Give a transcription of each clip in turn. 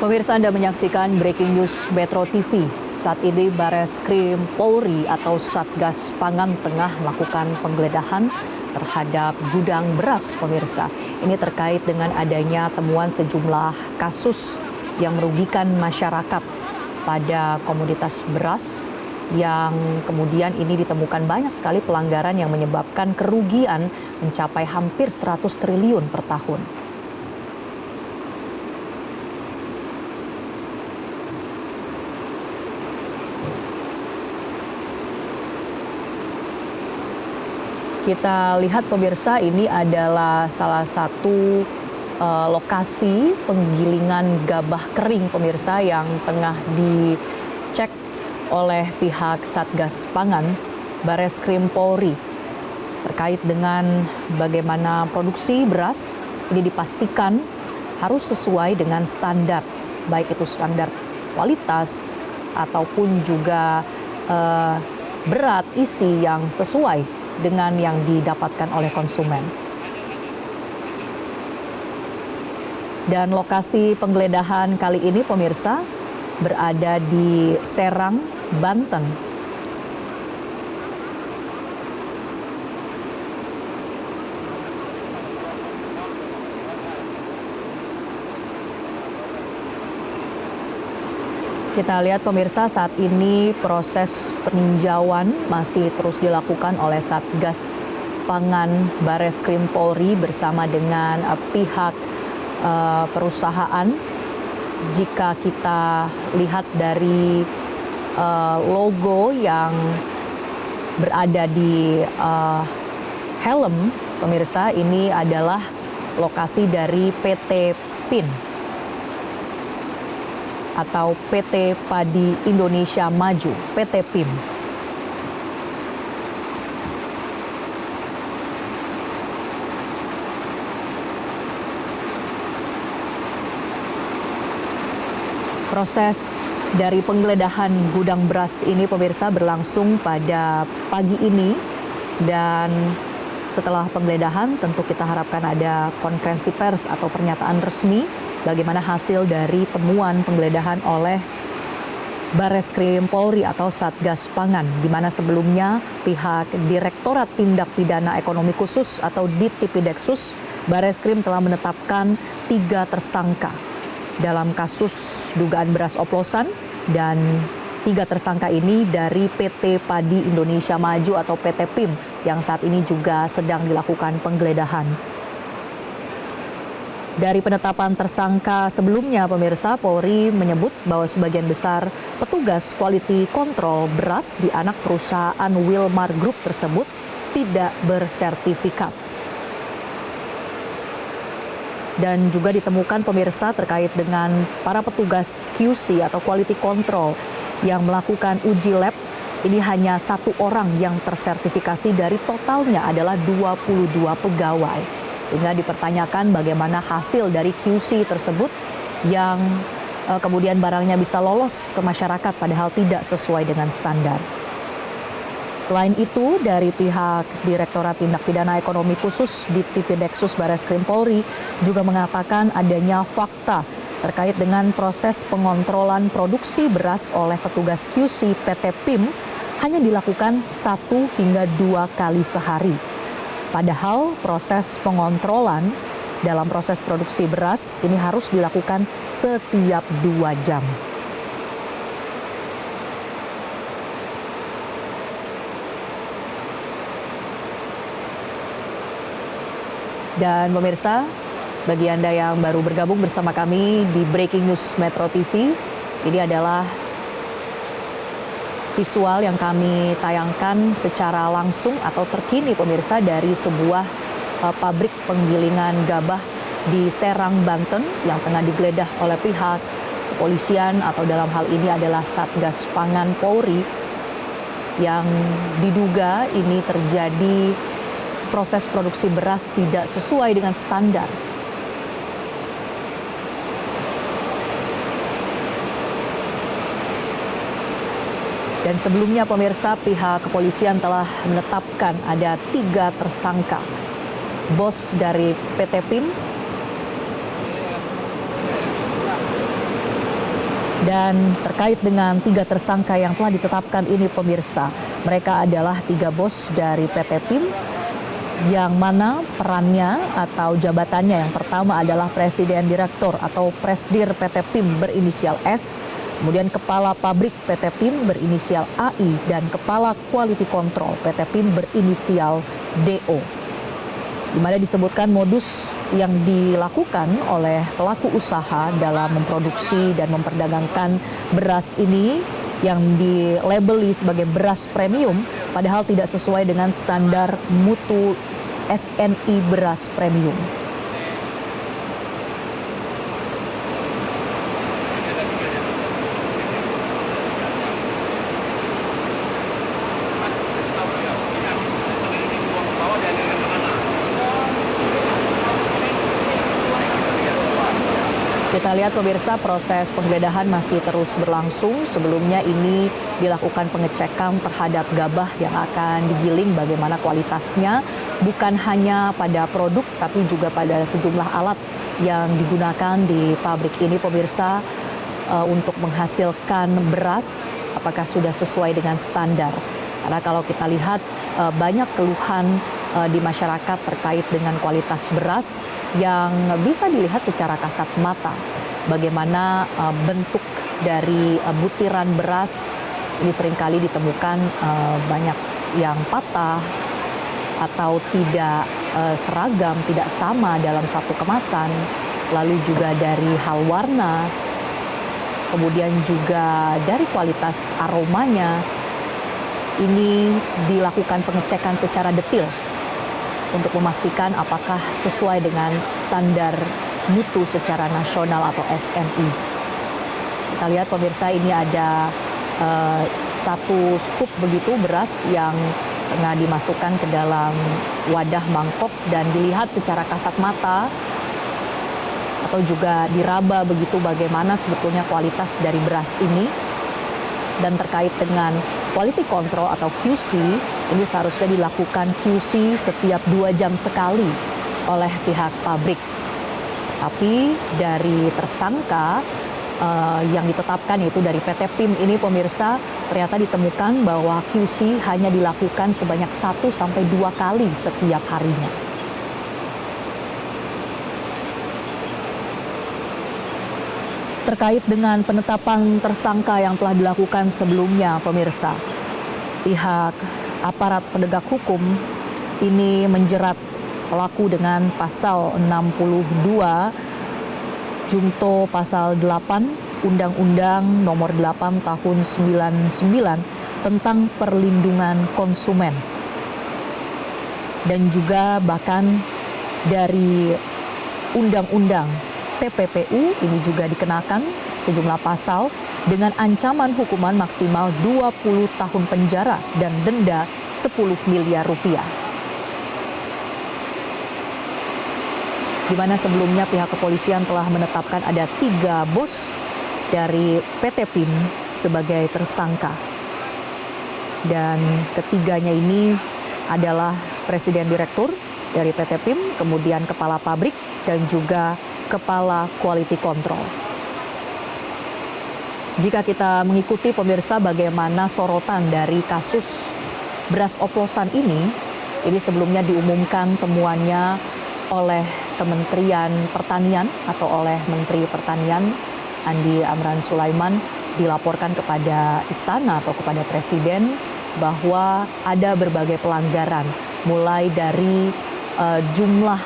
Pemirsa, Anda menyaksikan Breaking News Metro TV. Saat ini Bareskrim Polri atau Satgas Pangan tengah melakukan penggeledahan terhadap gudang beras, pemirsa. Ini terkait dengan adanya temuan sejumlah kasus yang merugikan masyarakat pada komoditas beras, yang kemudian ini ditemukan banyak sekali pelanggaran yang menyebabkan kerugian mencapai hampir 100 triliun per tahun. Kita lihat, pemirsa, ini adalah salah satu lokasi penggilingan gabah kering, pemirsa, yang tengah dicek oleh pihak Satgas Pangan Bareskrim Polri terkait dengan bagaimana produksi beras ini dipastikan harus sesuai dengan standar, baik itu standar kualitas ataupun juga berat isi yang sesuai dengan yang didapatkan oleh konsumen. Dan lokasi penggeledahan kali ini, pemirsa, berada di Serang, Banten. Kita lihat, pemirsa, saat ini proses peninjauan masih terus dilakukan oleh Satgas Pangan Bareskrim Polri bersama dengan pihak perusahaan. Jika kita lihat dari logo yang berada di helm, pemirsa, ini adalah lokasi dari PT PIN atau PT Padi Indonesia Maju, PT PIM. Proses dari penggeledahan gudang beras ini, pemirsa, berlangsung pada pagi ini, dan setelah penggeledahan tentu kita harapkan ada konferensi pers atau pernyataan resmi bagaimana hasil dari temuan penggeledahan oleh Bareskrim Polri atau Satgas Pangan, di mana sebelumnya pihak Direktorat Tindak Pidana Ekonomi Khusus atau Ditipideksus Bareskrim telah menetapkan 3 tersangka dalam kasus dugaan beras oplosan, dan 3 tersangka ini dari PT Padi Indonesia Maju atau PT PIM yang saat ini juga sedang dilakukan penggeledahan. Dari penetapan tersangka sebelumnya, pemirsa, Polri menyebut bahwa sebagian besar petugas quality control beras di anak perusahaan Wilmar Group tersebut tidak bersertifikat. Dan juga ditemukan, pemirsa, terkait dengan para petugas QC atau quality control yang melakukan uji lab, ini hanya 1 orang yang tersertifikasi dari totalnya adalah 22 pegawai. Sehingga dipertanyakan bagaimana hasil dari QC tersebut yang kemudian barangnya bisa lolos ke masyarakat padahal tidak sesuai dengan standar. Selain itu, dari pihak Direktorat Tindak Pidana Ekonomi Khusus Ditipideksus Bareskrim Polri juga mengatakan adanya fakta terkait dengan proses pengontrolan produksi beras oleh petugas QC PT PIM hanya dilakukan 1 hingga 2 kali sehari. Padahal proses pengontrolan dalam proses produksi beras ini harus dilakukan setiap 2 jam. Dan pemirsa, bagi Anda yang baru bergabung bersama kami di Breaking News Metro TV, ini adalah visual yang kami tayangkan secara langsung atau terkini, pemirsa, dari sebuah pabrik penggilingan gabah di Serang, Banten yang tengah digeledah oleh pihak kepolisian atau dalam hal ini adalah Satgas Pangan Polri, yang diduga ini terjadi proses produksi beras tidak sesuai dengan standar. Dan sebelumnya, pemirsa, pihak kepolisian telah menetapkan ada 3 tersangka. Bos dari PT PIM, Dan terkait dengan 3 tersangka yang telah ditetapkan ini pemirsa, mereka adalah 3 bos dari PT PIM yang mana perannya atau jabatannya yang pertama adalah Presiden Direktur atau Presdir PT PIM berinisial S, kemudian Kepala Pabrik PT PIM berinisial AI, dan Kepala Quality Control PT PIM berinisial DO. Di mana disebutkan modus yang dilakukan oleh pelaku usaha dalam memproduksi dan memperdagangkan beras ini yang dilabeli sebagai beras premium, padahal tidak sesuai dengan standar mutu SNI beras premium. Kita lihat pemirsa, proses penggeledahan masih terus berlangsung. Sebelumnya ini dilakukan pengecekan terhadap gabah yang akan digiling bagaimana kualitasnya, bukan hanya pada produk tapi juga pada sejumlah alat yang digunakan di pabrik ini pemirsa untuk menghasilkan beras, apakah sudah sesuai dengan standar. Karena kalau kita lihat banyak keluhan di masyarakat terkait dengan kualitas beras yang bisa dilihat secara kasat mata. Bagaimana bentuk dari butiran beras ini seringkali ditemukan banyak yang patah atau tidak seragam, tidak sama dalam satu kemasan. Lalu juga dari hal warna, kemudian juga dari kualitas aromanya. Ini dilakukan pengecekan secara detail untuk memastikan apakah sesuai dengan standar mutu secara nasional atau SNI. Kita lihat pemirsa, ini ada satu skup begitu beras yang tengah dimasukkan ke dalam wadah mangkok dan dilihat secara kasat mata atau juga diraba begitu bagaimana sebetulnya kualitas dari beras ini. Dan terkait dengan quality control atau QC, ini seharusnya dilakukan QC setiap 2 jam sekali oleh pihak pabrik. Tapi dari tersangka yang ditetapkan yaitu dari PT PIM ini pemirsa, ternyata ditemukan bahwa QC hanya dilakukan sebanyak 1 sampai 2 kali setiap harinya. Terkait dengan penetapan tersangka yang telah dilakukan sebelumnya pemirsa, pihak aparat penegak hukum ini menjerat pelaku dengan pasal 62 Junto pasal 8 Undang-Undang Nomor 8 Tahun 99 tentang perlindungan konsumen. Dan juga bahkan dari Undang-Undang TPPU ini juga dikenakan sejumlah pasal dengan ancaman hukuman maksimal 20 tahun penjara dan denda 10 miliar rupiah. Di mana sebelumnya pihak kepolisian telah menetapkan ada 3 bos dari PT PIM sebagai tersangka. Dan ketiganya ini adalah Presiden Direktur dari PT PIM, kemudian Kepala Pabrik dan juga Kepala Quality Control. Jika kita mengikuti pemirsa bagaimana sorotan dari kasus beras oplosan ini sebelumnya diumumkan temuannya oleh Kementerian Pertanian atau oleh Menteri Pertanian Andi Amran Sulaiman, dilaporkan kepada Istana atau kepada Presiden bahwa ada berbagai pelanggaran, mulai dari jumlah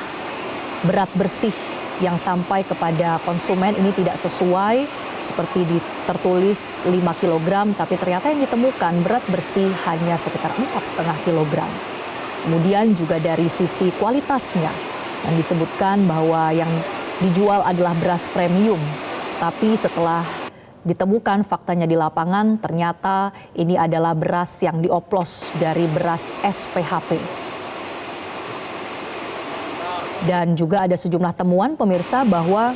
berat bersih yang sampai kepada konsumen ini tidak sesuai seperti tertulis 5 kg, tapi ternyata yang ditemukan berat bersih hanya sekitar 4,5 kg. Kemudian juga dari sisi kualitasnya yang disebutkan bahwa yang dijual adalah beras premium, tapi setelah ditemukan faktanya di lapangan ternyata ini adalah beras yang dioplos dari beras SPHP. Dan juga ada sejumlah temuan pemirsa bahwa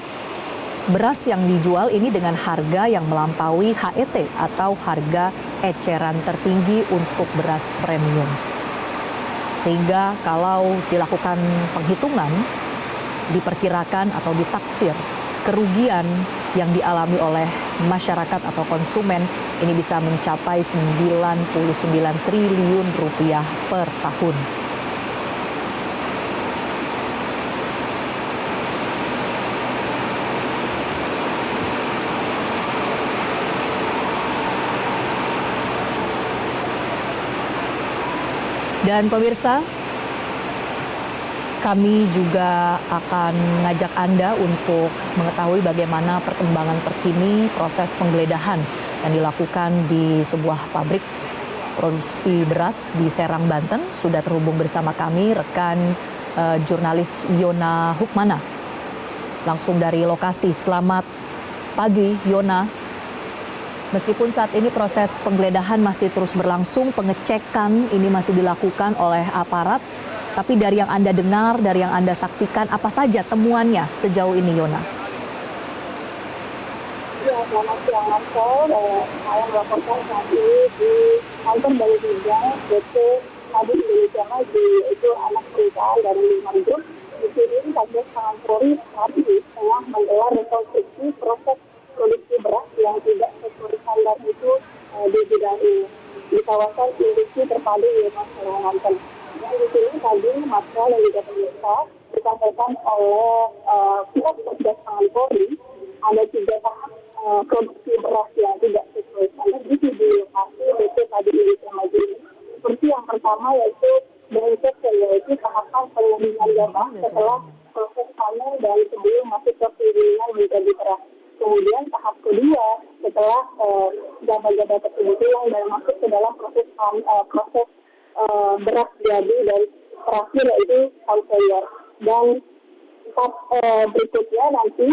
beras yang dijual ini dengan harga yang melampaui HET atau harga eceran tertinggi untuk beras premium. Sehingga kalau dilakukan penghitungan, diperkirakan atau ditaksir kerugian yang dialami oleh masyarakat atau konsumen ini bisa mencapai 99 triliun rupiah per tahun. Dan pemirsa, kami juga akan mengajak Anda untuk mengetahui bagaimana perkembangan terkini proses penggeledahan yang dilakukan di sebuah pabrik produksi beras di Serang, Banten. Sudah terhubung bersama kami rekan jurnalis Yona Hukmana langsung dari lokasi. Selamat pagi, Yona. Meskipun saat ini proses penggeledahan masih terus berlangsung, pengecekan ini masih dilakukan oleh aparat, tapi dari yang Anda dengar, dari yang Anda saksikan, apa saja temuannya sejauh ini, Yona? Ya, selamat siang, Marcel. Saya melaporkan saat ini di kantor Balai Bidang PT Padi Indonesia Maju, itu anak perusahaan dari Lima Group. Di sini Satgas Pangan Polri saat ini tengah menggelar rekonstruksi proses produksi beras yang tidak sesuai standar itu di bidang ini di kawasan industri terpadu Yona Serang, Banten. Dan di sini tadi Marcel dan juga pemirsa disampaikan oleh pihak Satgas Pangan Polri ada 3 tahap produksi beras yang tidak sesuai standar di lokasi PT Padi Indonesia Maju ini. Seperti yang pertama yaitu BNCC, yaitu tahapan pengeringan gabah setelah proses panen dan sebelum masuk ke pengeringan menjadi beras. Kemudian tahap kedua setelah gabah-gabah tersebut hilang dan masuk ke dalam proses beras jadi dan terakhir yaitu conveyor. Dan tahap berikutnya nanti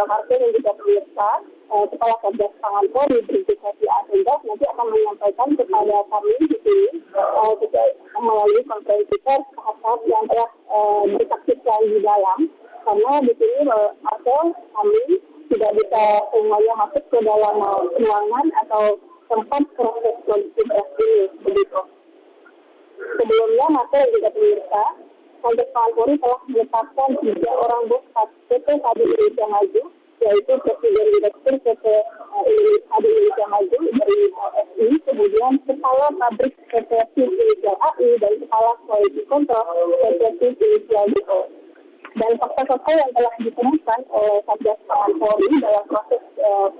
Marcel dan juga pemirsa Kepala Satgas Pangan Polri Brigjen Happy Asendas nanti akan menyampaikan kepada kami di sini melalui konferensi pers tahap yang telah disaksikan di dalam, karena di sini Marcel kami tidak bisa semuanya masuk ke dalam ruangan atau tempat proses produksi beras ini, begitu. Sebelumnya Marcel dan juga pemirsa, Satgas Pangan Polri telah menetapkan 3 orang bos PT Padi Indonesia Maju, yaitu Presiden Direktur PT Padi Indonesia Maju dari PSI, kemudian Kepala Pabrik PT PIM Inisial AI, dan Kepala Quality Control PT PIM Inisial DO. Dan fakta-fakta yang telah ditemukan oleh Satgas Pangan Polri dalam proses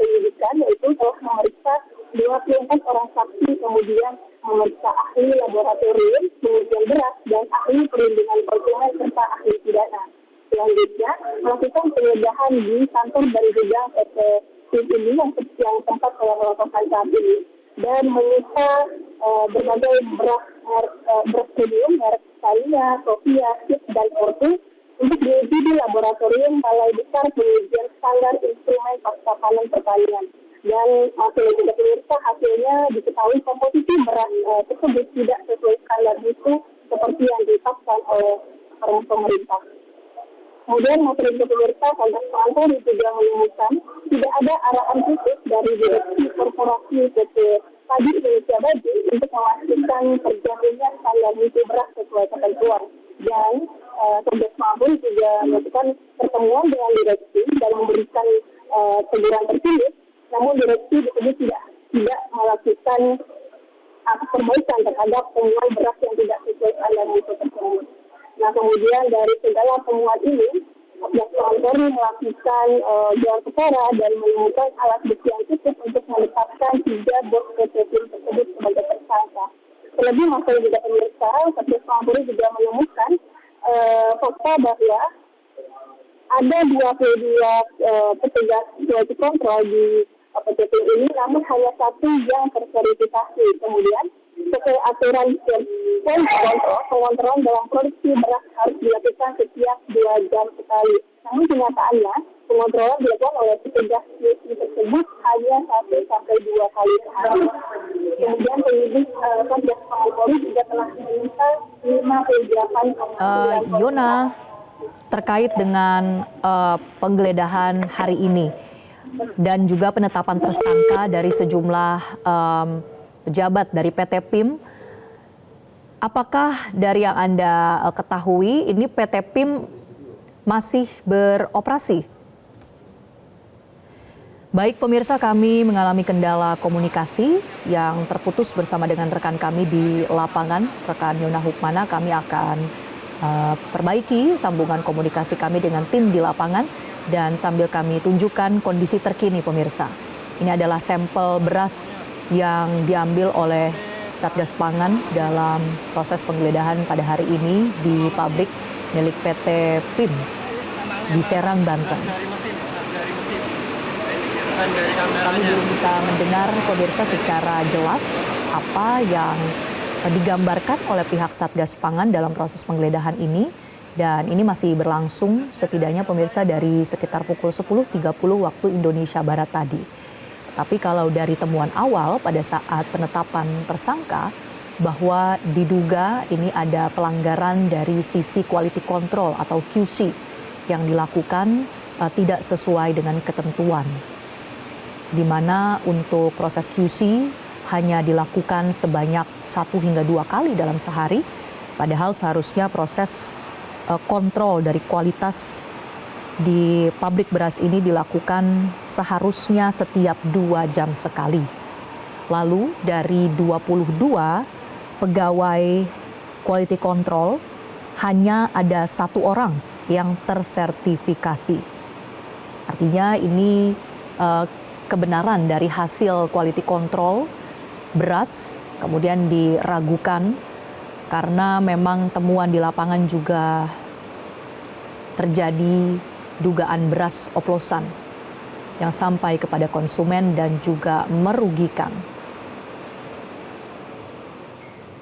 penyidikan yaitu telah memeriksa 24 orang saksi, kemudian memeriksa ahli laboratorium, pengujian beras, dan ahli perlindungan konsumen serta ahli pidana. Selanjutnya, melakukan penggeledahan di kantor dari gudang PT PIM ini yang tempat saya melakukan saat ini, dan menyita berbagai beras premium, merek Scania, Sofia, Sip, dan Ortu untuk diuji di laboratorium Balai Besar Pengujian Standar Instrumen Pasca Panen Pertanian. Dan hasil juga pemirsa, hasilnya diketahui komposisi beras tersebut tidak sesuai standar itu seperti yang ditetapkan oleh pemerintah. Kemudian hasil juga pemirsa, Satgas Pangan Polri juga menemukan tidak ada arahan khusus dari Direksi Korporasi PT Padi Indonesia Maju untuk memastikan terjaminnya standar mutu beras sesuai ketentuan. Dan Satgas Pangan Polri juga melakukan pertemuan dengan direksi dan memberikan teguran tertulis. Namun direksi disebut tidak melakukan perbaikan terhadap temuan beras yang tidak sesuai standar mutu tersebut. Nah, kemudian dari segala temuan ini, Satgas Pangan Polri melakukan gelar perkara dan menemukan alat bukti yang cukup untuk menetapkan 3 bos PT PIM tersebut sebagai tersangka. Terlebih masalah juga pemirsa, Satgas Pangan Polri juga menemukan fakta bahwa ada 22 petugas quality control di PT PIM ini, namun hanya 1 yang terverifikasi. Kemudian sesuai aturan pengontrolan dalam produksi beras harus dilakukan setiap 2 jam sekali. Namun kenyataannya pengontrolan dilakukan oleh petugas tersebut hanya 1-2 kali sehari. Kemudian penyidik Satgas Pangan Polri juga telah meminta 58 Yona, terkait dengan penggeledahan hari ini dan juga penetapan tersangka dari sejumlah pejabat dari PT PIM, apakah dari yang Anda ketahui ini PT PIM masih beroperasi? Baik pemirsa, kami mengalami kendala komunikasi yang terputus bersama dengan rekan kami di lapangan, rekan Yona Hukmana. Kami akan perbaiki sambungan komunikasi kami dengan tim di lapangan dan sambil kami tunjukkan kondisi terkini pemirsa. Ini adalah sampel beras yang diambil oleh Satgas Pangan dalam proses penggeledahan pada hari ini di pabrik milik PT PIM di Serang, Banten. Kami belum bisa mendengar pemirsa secara jelas apa yang digambarkan oleh pihak Satgas Pangan dalam proses penggeledahan ini. Dan ini masih berlangsung setidaknya pemirsa dari sekitar pukul 10.30 waktu Indonesia Barat tadi. Tapi kalau dari temuan awal pada saat penetapan tersangka bahwa diduga ini ada pelanggaran dari sisi quality control atau QC yang dilakukan tidak sesuai dengan ketentuan. Di mana untuk proses QC hanya dilakukan sebanyak 1 hingga 2 kali dalam sehari, padahal seharusnya proses kontrol dari kualitas di pabrik beras ini dilakukan seharusnya setiap 2 jam sekali. Lalu dari 22 pegawai quality control hanya ada 1 orang yang tersertifikasi. Artinya ini kebenaran dari hasil quality control beras kemudian diragukan karena memang temuan di lapangan juga terjadi dugaan beras oplosan yang sampai kepada konsumen dan juga merugikan.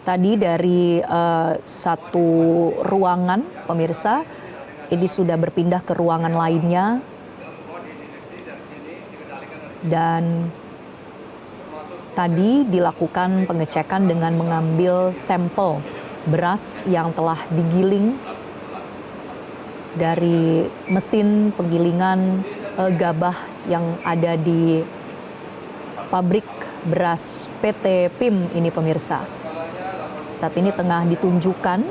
Tadi dari satu ruangan pemirsa ini sudah berpindah ke ruangan lainnya. Dan tadi dilakukan pengecekan dengan mengambil sampel beras yang telah digiling dari mesin penggilingan gabah yang ada di pabrik beras PT PIM ini pemirsa. Saat ini tengah ditunjukkan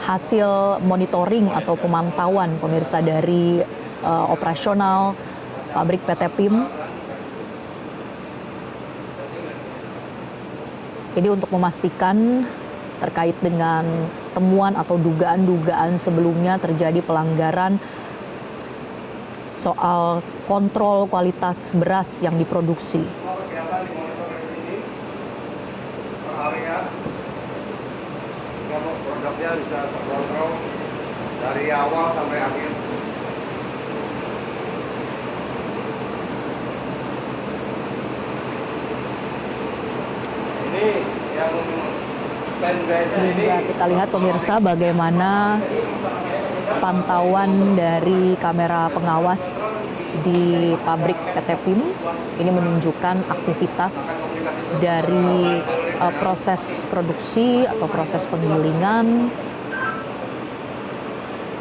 hasil monitoring atau pemantauan pemirsa dari operasional pabrik PT PIM. Ini untuk memastikan terkait dengan temuan atau dugaan-dugaan sebelumnya terjadi pelanggaran soal kontrol kualitas beras yang diproduksi. Produknya bisa terkontrol dari awal sampai akhir. Juga kita lihat pemirsa bagaimana pantauan dari kamera pengawas di pabrik PT PIM ini menunjukkan aktivitas dari proses produksi atau proses penggilingan.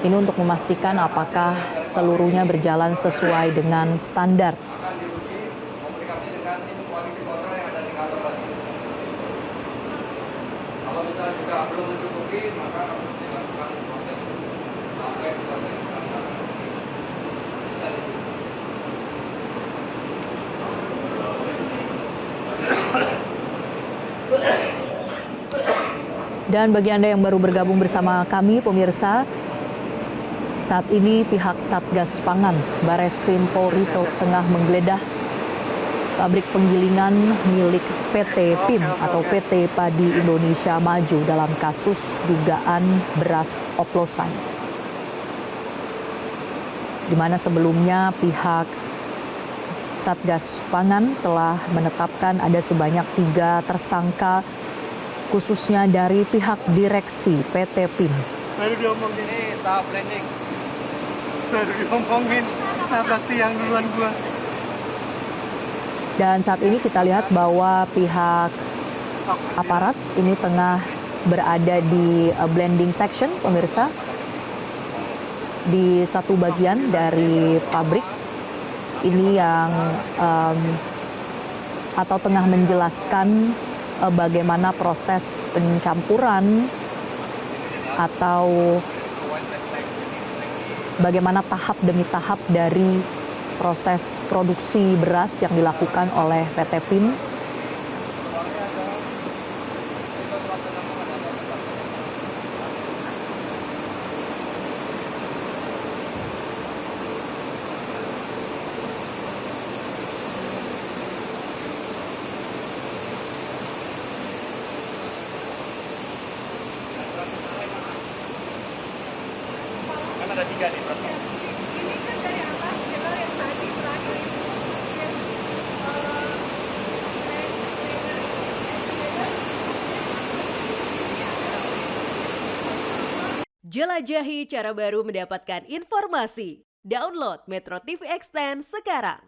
Ini untuk memastikan apakah seluruhnya berjalan sesuai dengan standar. Kalau misalnya juga belum mencukupi, maka harus dilakukan proses sampai proses standar. Dan bagi Anda yang baru bergabung bersama kami, pemirsa, saat ini pihak Satgas Pangan Bareskrim Polri tengah menggeledah pabrik penggilingan milik PT PIM atau PT Padi Indonesia Maju dalam kasus dugaan beras oplosan. Di mana sebelumnya pihak Satgas Pangan telah menetapkan ada sebanyak 3 tersangka khususnya dari pihak direksi PT PIM. Baru diomongin ini tahap planning. Baru diomongin pasti yang duluan gua. Dan saat ini kita lihat bahwa pihak aparat ini tengah berada di blending section, pemirsa, di satu bagian dari pabrik ini yang atau tengah menjelaskan bagaimana proses pencampuran atau bagaimana tahap demi tahap dari proses produksi beras yang dilakukan oleh PT PIM. Kan ada 3 nih berasnya. Ini kan dari atas jalur yang tadi terakhir itu Jelajahi cara baru mendapatkan informasi. Download Metro TV Extend sekarang.